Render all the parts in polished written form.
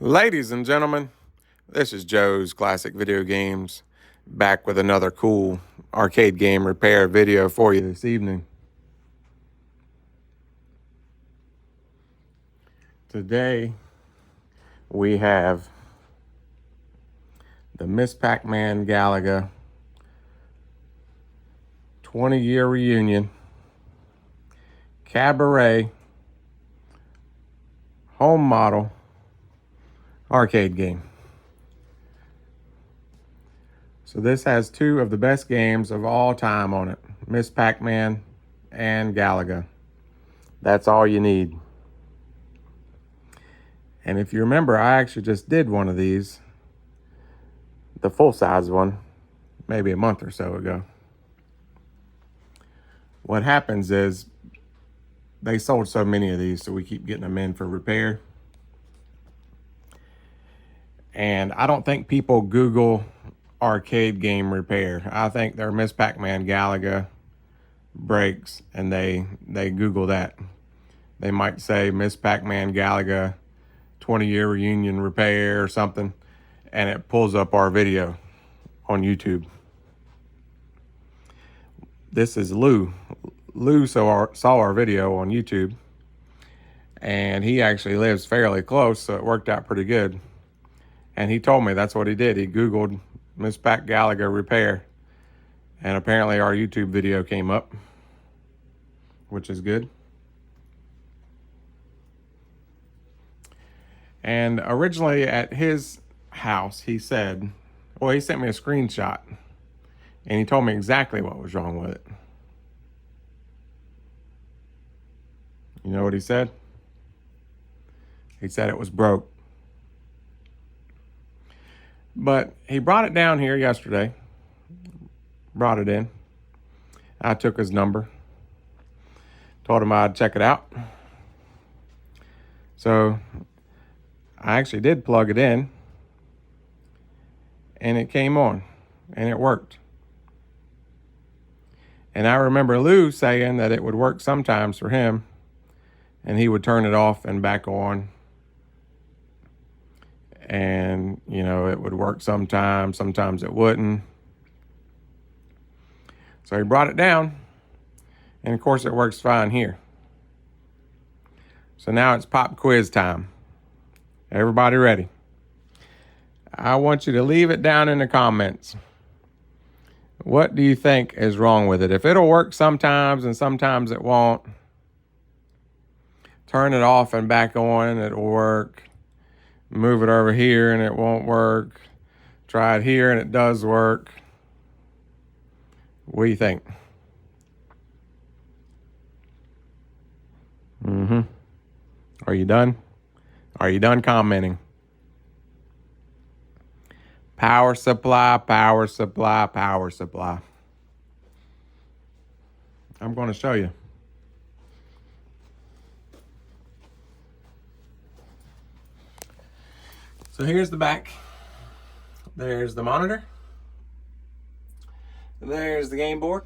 Ladies and gentlemen, this is Joe's Classic Video Games, back with another cool arcade game repair video for you this evening. Today, we have the Miss Pac-Man Galaga 20-year reunion Cabaret home model arcade game. So this has two of the best games of all time on it, Miss Pac-Man and Galaga. That's all you need. And if you remember, I actually just did one of these, the full-size one, maybe a month or so ago. What happens is they sold so many of these, so we keep getting them in for repair. And I don't think people Google arcade game repair. I think their Miss Pac-Man Galaga breaks and they Google that. They might say Miss Pac-Man Galaga 20-year reunion repair or something, and it pulls up our video on YouTube. This is Lou. Lou saw our video on YouTube, and he actually lives fairly close, so it worked out pretty good. And he told me that's what he did. He Googled Miss Pac Galaga repair, and apparently our YouTube video came up, which is good. And originally at his house, he said, well, he sent me a screenshot, and he told me exactly what was wrong with it. You know what he said? He said it was broke. But he brought it down here yesterday, brought it in. I took his number, told him I'd check it out. So I actually did plug it in, and it came on, and it worked. And I remember Lou saying that it would work sometimes for him, and he would turn it off and back on. And, you know, it would work sometimes it wouldn't. So he brought it down, and of course it works fine here. So now it's pop quiz time. Everybody ready? I want you to leave it down in the comments. What do you think is wrong with it? If it'll work sometimes and sometimes it won't, turn it off and back on, it'll work. Move it over here and it won't work. Try it here and it does work. What do you think? Are you done? Are you done commenting? Power supply, power supply, power supply. I'm going to show you. So here's the back. There's the monitor. There's the game board.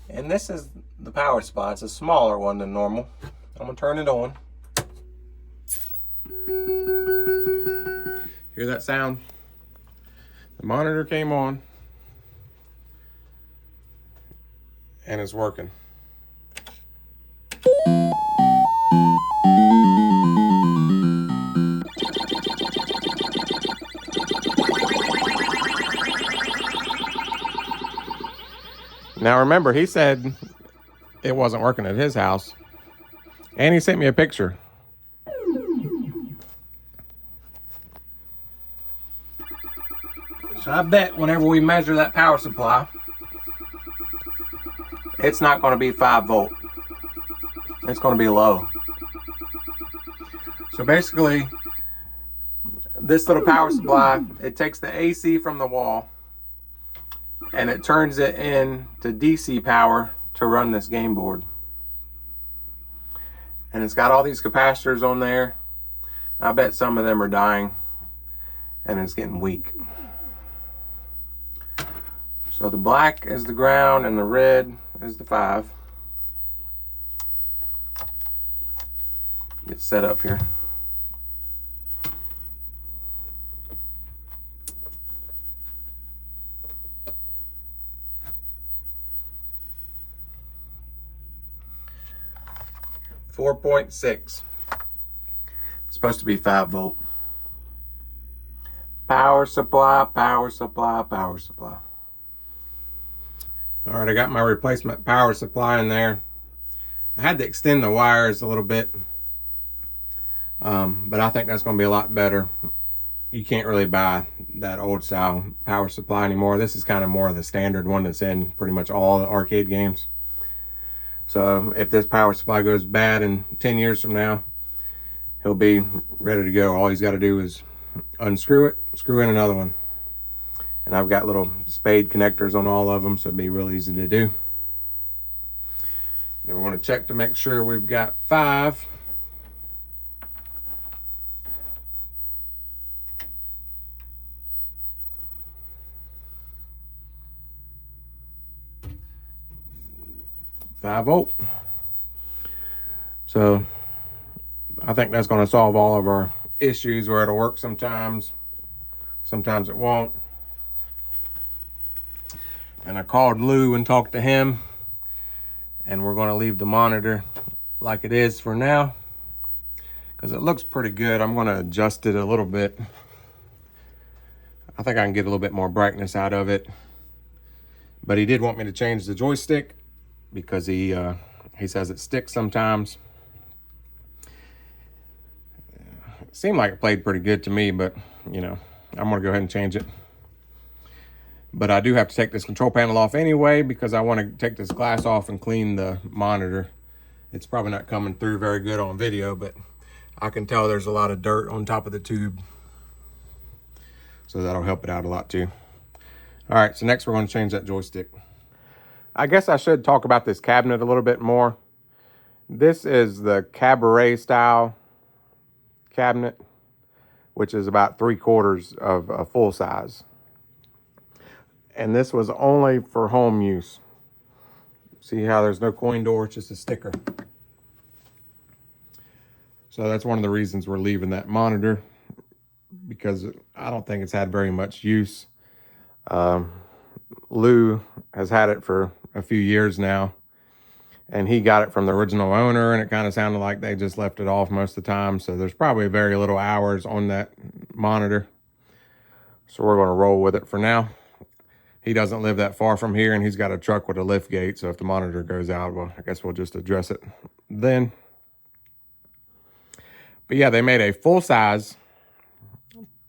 And this is the power supply. It's a smaller one than normal. I'm going to turn it on. Hear that sound? The monitor came on, and it's working. Now remember, he said it wasn't working at his house, and he sent me a picture. So I bet whenever we measure that power supply, it's not going to be 5 volt. It's going to be low. So basically, this little power supply, it takes the AC from the wall and it turns it into DC power to run this game board. And it's got all these capacitors on there. I bet some of them are dying and it's getting weak. So the black is the ground and the red is the 5. Get set up here. 4.6. Supposed to be 5 volt. Power supply, power supply, power supply. All right, I got my replacement power supply in there. I had to extend the wires a little bit, but I think that's going to be a lot better. You can't really buy that old style power supply anymore. This is kind of more of the standard one that's in pretty much all the arcade games. So if this power supply goes bad in 10 years from now, he'll be ready to go. All he's got to do is unscrew it, screw in another one. And I've got little spade connectors on all of them, so it'd be real easy to do. Then we want to check to make sure we've got 5. .5 volt. So I think that's going to solve all of our issues where it'll work sometimes it won't. And I called Lou and talked to him, and we're going to leave the monitor like it is for now because it looks pretty good. I'm going to adjust it a little bit. I think I can get a little bit more brightness out of it, but he did want me to change the joystick because he says it sticks sometimes. It seemed like it played pretty good to me, but you know, I'm gonna go ahead and change it. But I do have to take this control panel off anyway because I want to take this glass off and clean the monitor. It's probably not coming through very good on video, but I can tell there's a lot of dirt on top of the tube. So that'll help it out a lot too. All right, so next we're going to change that joystick. I guess I should talk about this cabinet a little bit more. This is the cabaret style cabinet, which is about 3/4 of a full size. And this was only for home use. See how there's no coin door, it's just a sticker. So that's one of the reasons we're leaving that monitor, because I don't think it's had very much use. Lou has had it for a few years now, and he got it from the original owner, and it kind of sounded like they just left it off most of the time. So there's probably very little hours on that monitor. So we're going to roll with it for now. He doesn't live that far from here, and he's got a truck with a lift gate. So if the monitor goes out, well, I guess we'll just address it then. But yeah, they made a full-size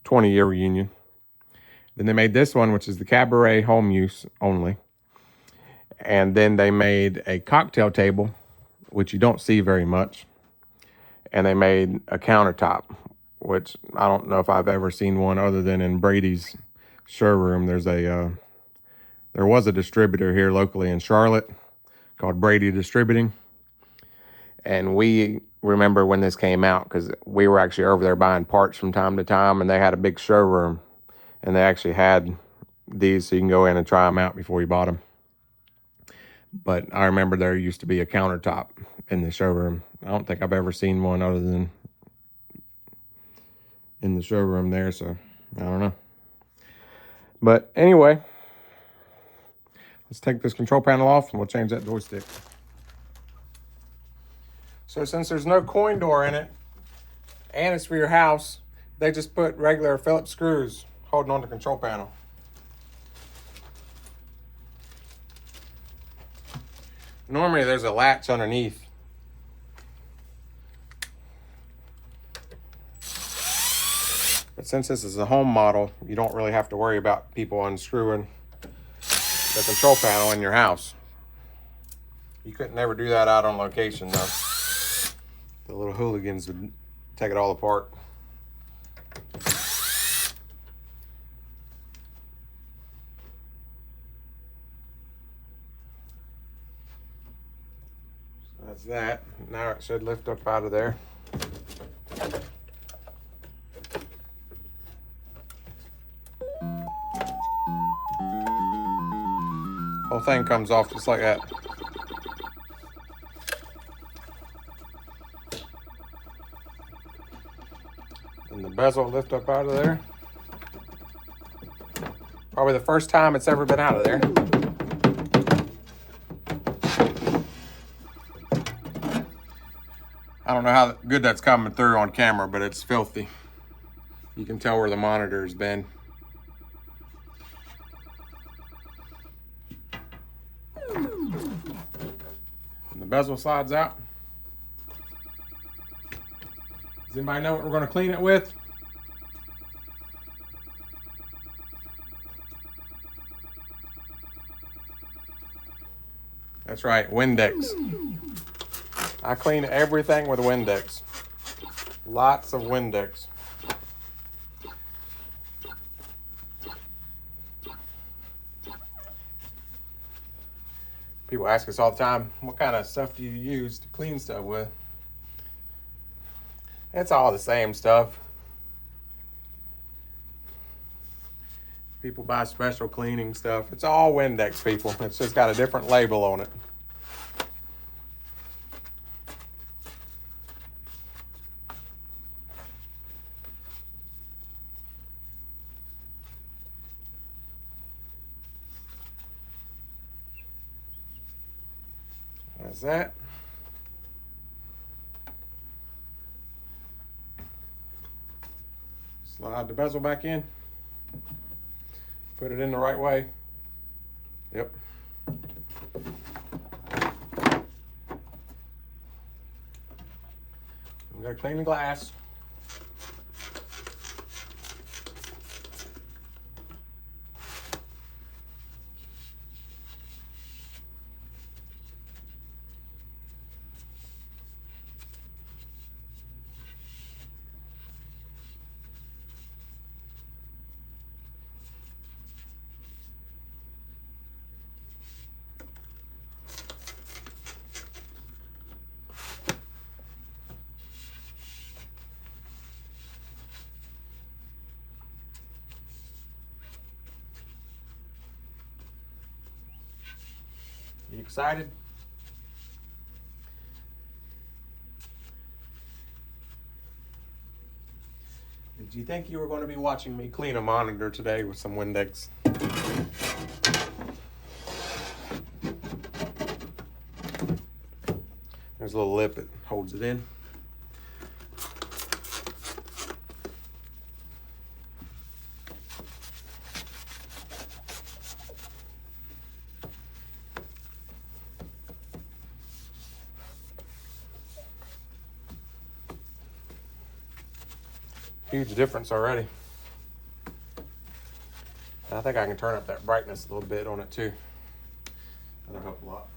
20-year reunion. Then they made this one, which is the cabaret home use only. And then they made a cocktail table, which you don't see very much. And they made a countertop, which I don't know if I've ever seen one other than in Brady's showroom. There was a distributor here locally in Charlotte called Brady Distributing. And we remember when this came out because we were actually over there buying parts from time to time, and they had a big showroom. And they actually had these so you can go in and try them out before you bought them. But I remember there used to be a countertop in the showroom. I don't think I've ever seen one other than in the showroom there, so I don't know. But anyway, let's take this control panel off and we'll change that joystick. So since there's no coin door in it, and it's for your house, they just put regular Phillips screws holding on the control panel. Normally there's a latch underneath. But since this is a home model, you don't really have to worry about people unscrewing the control panel in your house. You couldn't never do that out on location though. The little hooligans would take it all apart. That's that. Now it should lift up out of there. Whole thing comes off just like that. And the bezel lift up out of there. Probably the first time it's ever been out of there. I don't know how good that's coming through on camera, but it's filthy. You can tell where the monitor's been. And the bezel slides out. Does anybody know what we're going to clean it with? That's right, Windex. I clean everything with Windex. Lots of Windex. People ask us all the time, what kind of stuff do you use to clean stuff with? It's all the same stuff. People buy special cleaning stuff. It's all Windex, people. It's just got a different label on it. That's that. Slide the bezel back in. Put it in the right way. Yep. We gotta clean the glass. You excited? Did you think you were going to be watching me clean a monitor today with some Windex? There's a little lip that holds it in. Huge difference already. I think I can turn up that brightness a little bit on it too. That'll help a lot.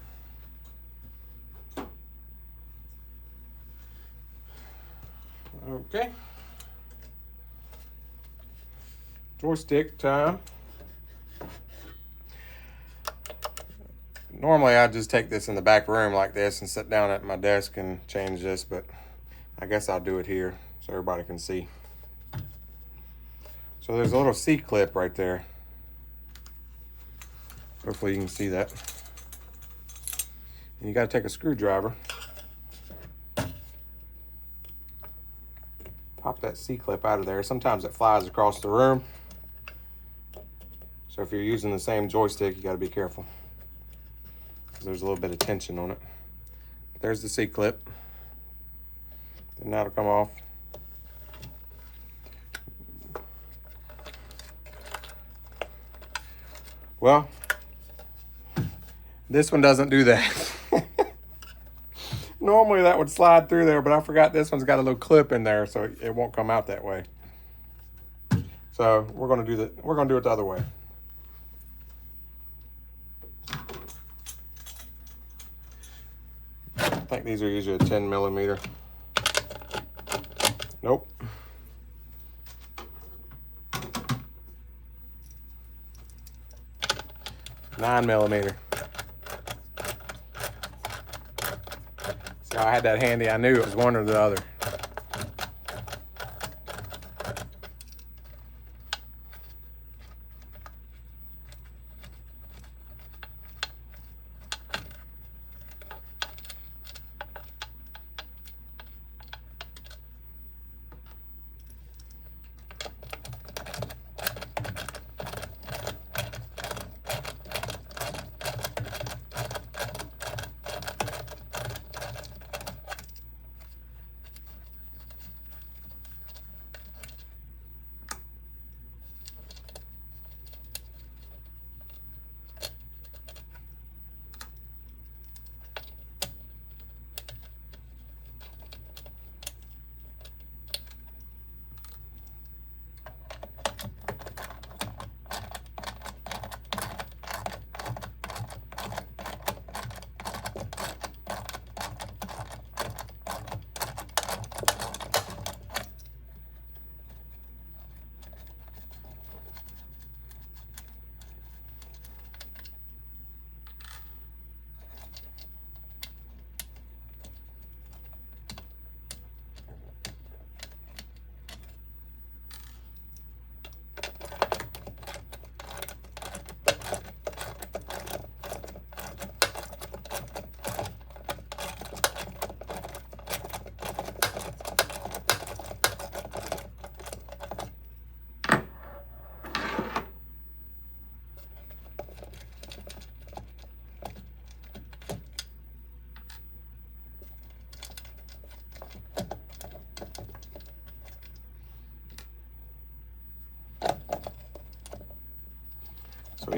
Okay. Joystick time. Normally I just take this in the back room like this and sit down at my desk and change this, but I guess I'll do it here so everybody can see. So there's a little C-clip right there. Hopefully you can see that. And you got to take a screwdriver. Pop that C-clip out of there. Sometimes it flies across the room. So if you're using the same joystick, you got to be careful, because there's a little bit of tension on it. But there's the C-clip. Then that'll come off. Well, this one doesn't do that. Normally that would slide through there, but I forgot this one's got a little clip in there, so it won't come out that way. So we're gonna do it the other way. I think these are usually a 10 millimeter. Nope. 9 millimeter. So I had that handy. I knew it was one or the other.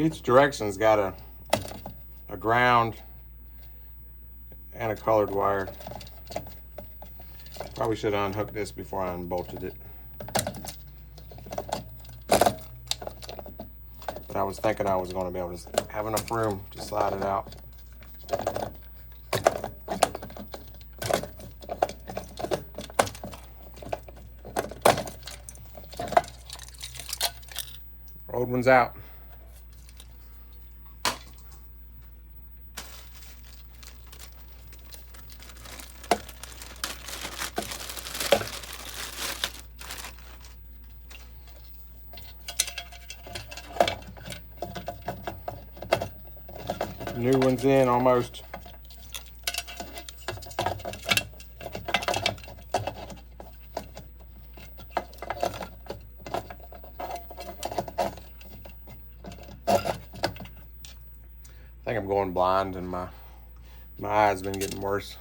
Each direction's got a ground and a colored wire. Probably should have unhooked this before I unbolted it. But I was thinking I was going to be able to have enough room to slide it out. Old one's out. New one's in almost. I think I'm going blind and my eyes been getting worse.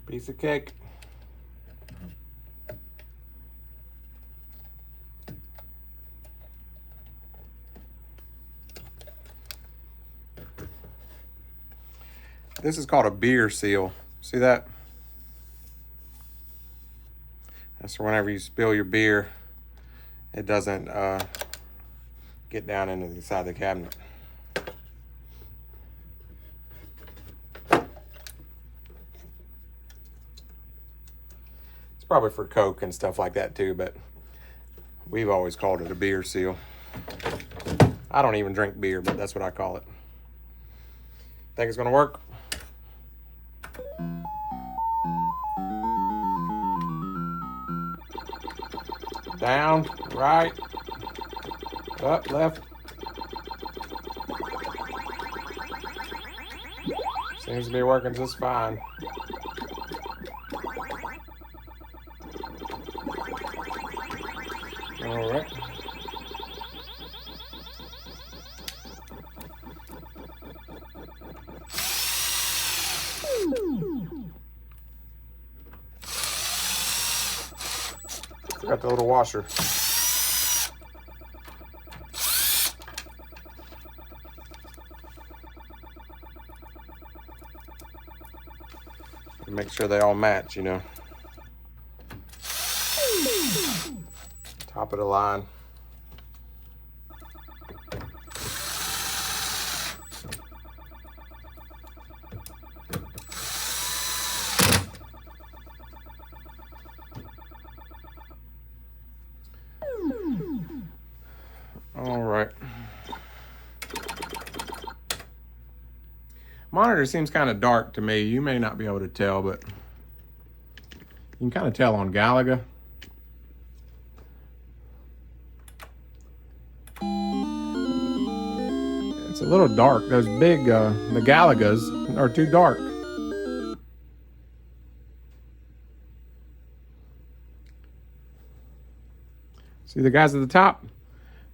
Piece of cake. This is called a beer seal. See that? That's for whenever you spill your beer, it doesn't get down into the side of the cabinet. It's probably for Coke and stuff like that too, but we've always called it a beer seal. I don't even drink beer, but that's what I call it. Think it's gonna work? Down, right, up, left. Seems to be working just fine. All right. Forgot the little washer. Make sure they all match, you know. Top of the line. All right. I'm Monitor seems kind of dark to me. You may not be able to tell, but you can kind of tell on Galaga. It's a little dark. Those big, the Galagas are too dark. See the guys at the top?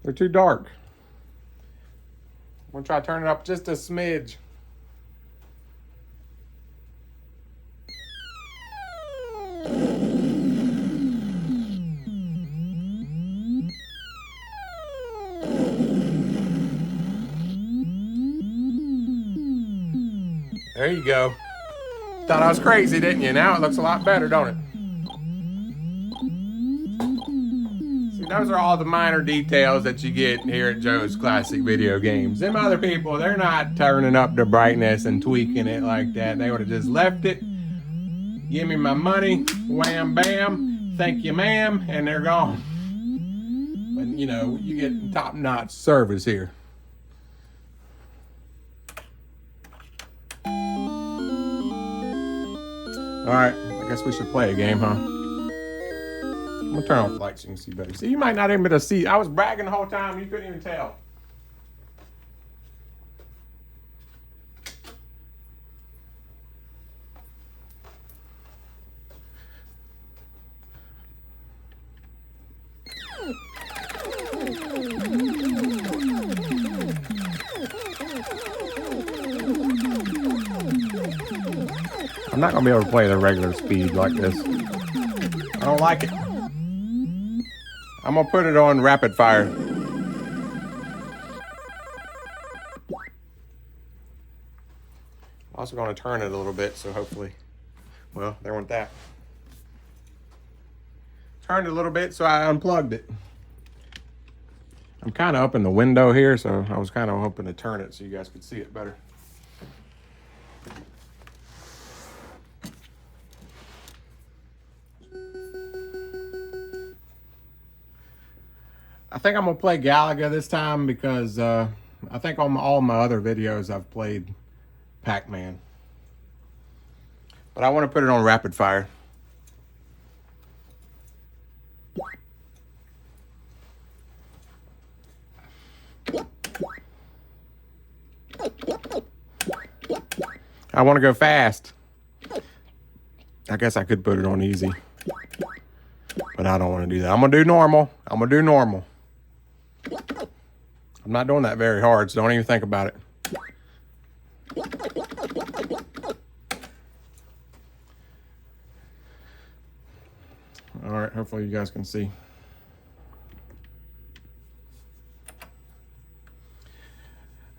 They're too dark. I'm gonna try to turn it up just a smidge. There you go. Thought I was crazy, didn't you? Now it looks a lot better, don't it? See, those are all the minor details that you get here at Joe's Classic Video Games. Them other people, they're not turning up the brightness and tweaking it like that. They would have just left it. Give me my money, wham bam, thank you ma'am, and they're gone. But you know, you get top-notch service here. Alright, I guess we should play a game, huh? I'm gonna turn off the lights so you can see better. See, you might not even be able to see. I was bragging the whole time, you couldn't even tell. I'm not gonna be able to play the regular speed like this. I don't like it. I'm gonna put it on rapid fire. I'm also gonna turn it a little bit, so hopefully, well, there went that. Turned it a little bit, so I unplugged it. I'm kind of up in the window here, so I was kind of hoping to turn it so you guys could see it better. I think I'm gonna play Galaga this time because I think on all my other videos I've played Pac-Man. But I want to put it on rapid fire. I want to go fast. I guess I could put it on easy. But I don't want to do that. I'm gonna do normal. I'm gonna do normal. I'm not doing that very hard, so don't even think about it. All right, hopefully you guys can see.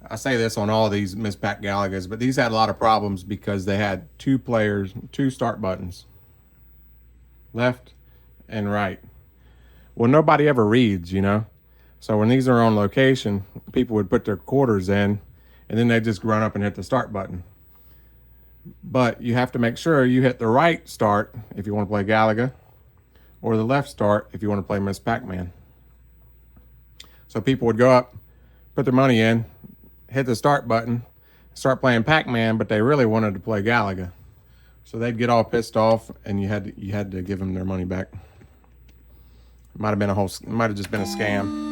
I say this on all these Miss Pac Galagas, but these had a lot of problems because they had two players, two start buttons, left and right. Well, nobody ever reads, you know? So when these are on location, people would put their quarters in, and then they just run up and hit the start button. But you have to make sure you hit the right start if you want to play Galaga, or the left start if you want to play Miss Pac-Man. So people would go up, put their money in, hit the start button, start playing Pac-Man, but they really wanted to play Galaga. So they'd get all pissed off, and you had to give them their money back. It might have just been a scam.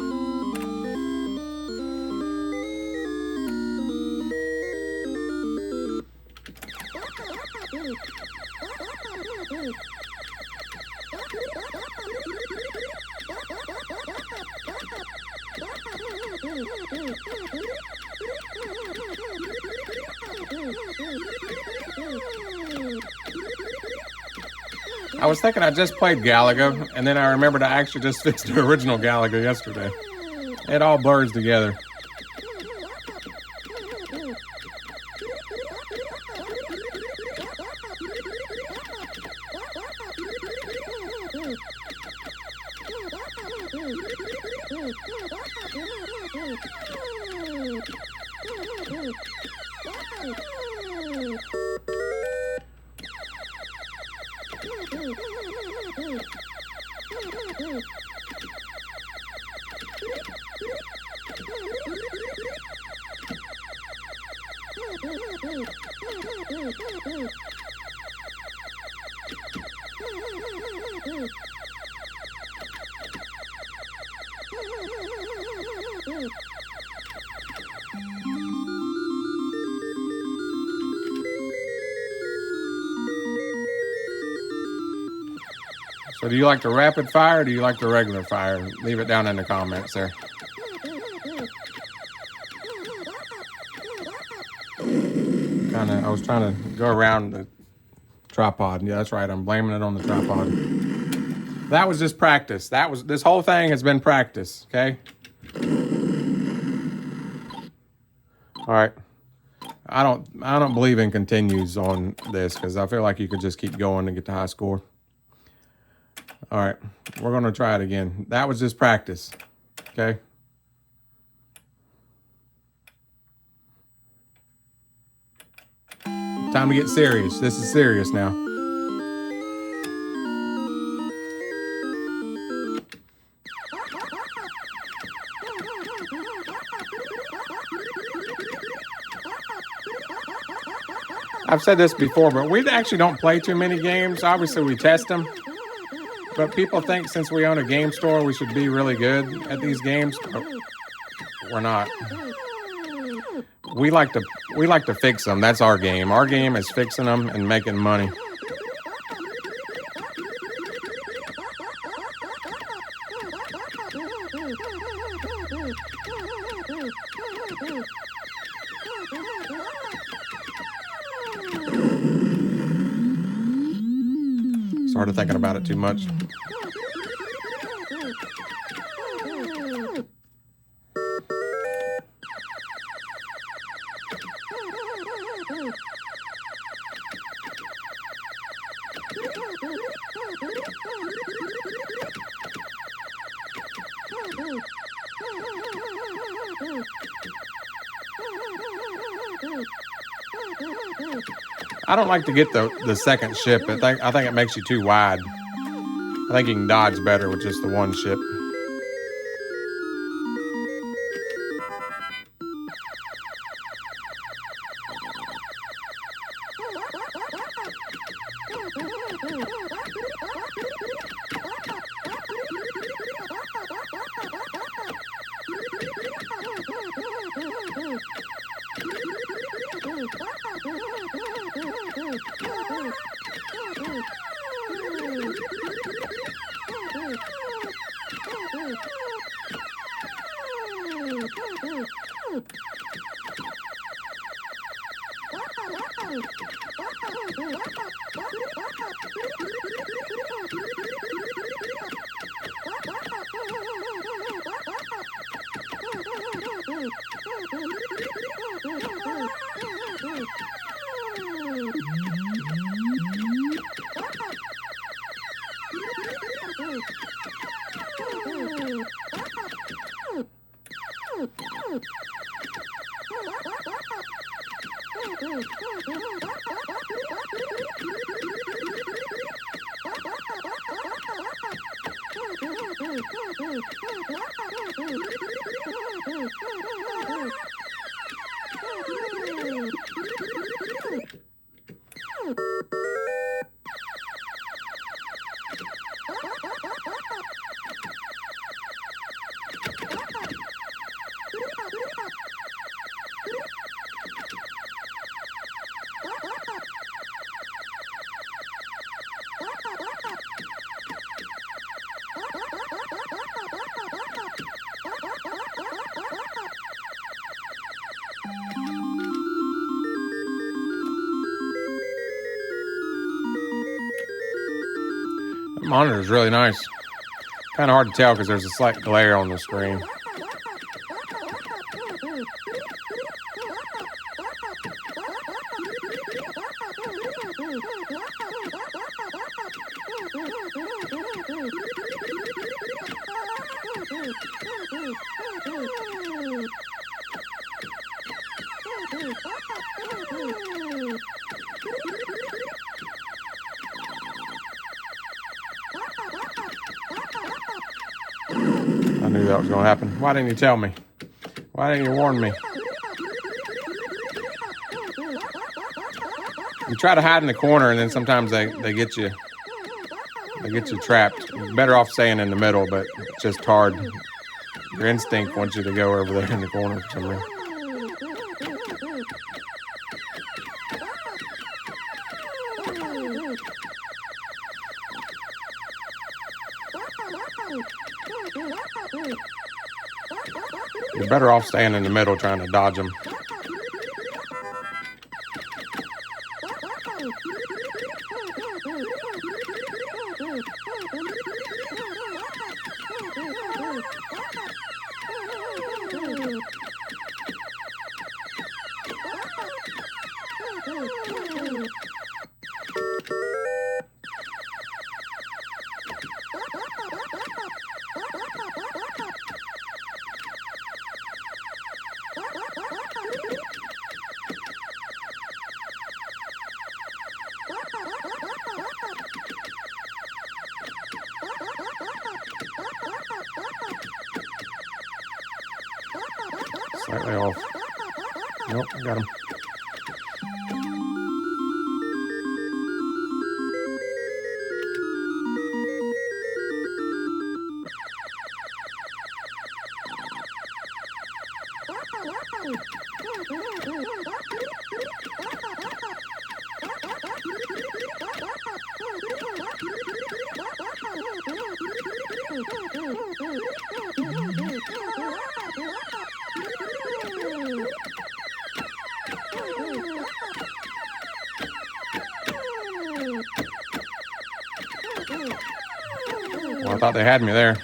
I was thinking I just played Galaga, and then I remembered I actually just fixed the original Galaga yesterday. It all blurs together. So do you like the rapid fire or do you like the regular fire? Leave it down in the comments there. I was trying to go around the tripod. Yeah, that's right. I'm blaming it on the tripod. That was just practice. This whole thing has been practice, okay? All right. I don't believe in continues on this because I feel like you could just keep going and get the high score. All right, we're gonna try it again. That was just practice, okay? Time to get serious. This is serious now. I've said this before, but we actually don't play too many games. Obviously, we test them. But people think since we own a game store, we should be really good at these games. But we're not. We like to fix them. That's our game. Our game is fixing them and making money. Started thinking about it too much. I don't like to get the second ship. I think it makes you too wide. I think you can dodge better with just the one ship. The monitor is really nice. Kind of hard to tell because there's a slight glare on the screen. I knew that was going to happen. Why didn't you tell me? Why didn't you warn me? You try to hide in the corner, and then sometimes they get you. They get you trapped. You're better off staying in the middle, but it's just hard. Your instinct wants you to go over there in the corner for some reason. You're better off staying in the middle trying to dodge them. Slightly off. Nope, got him. Well, I thought they had me there.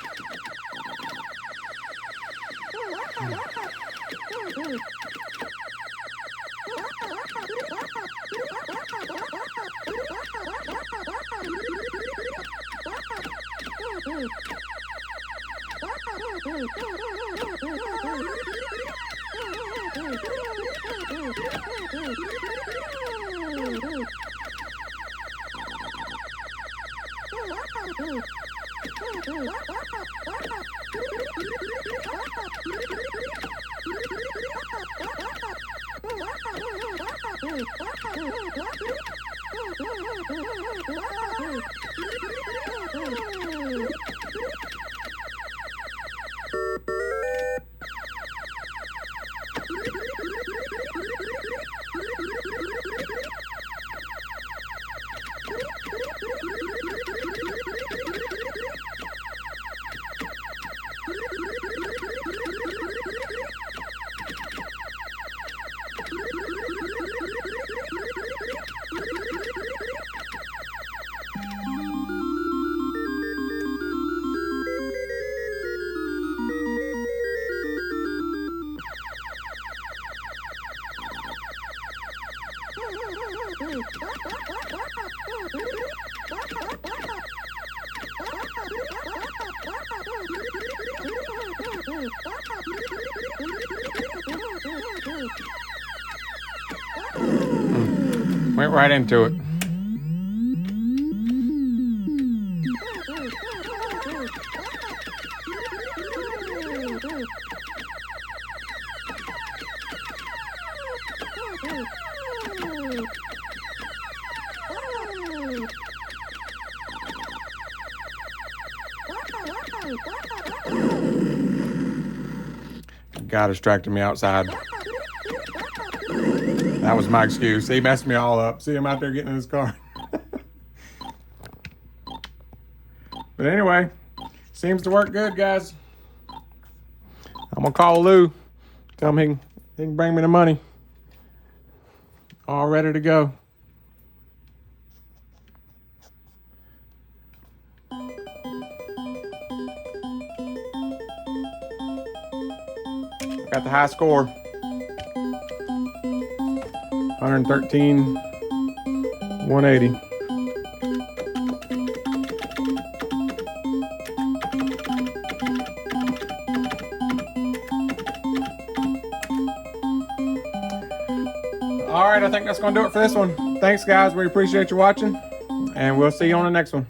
Went right into it. God distracted me outside. That was my excuse. He messed me all up. See him out there getting in his car. But anyway, seems to work good, guys. I'm gonna call Lou. Tell him he can bring me the money. All ready to go. Got the high score. 113, 180. All right, I think that's going to do it for this one. Thanks, guys. We appreciate you watching, and we'll see you on the next one.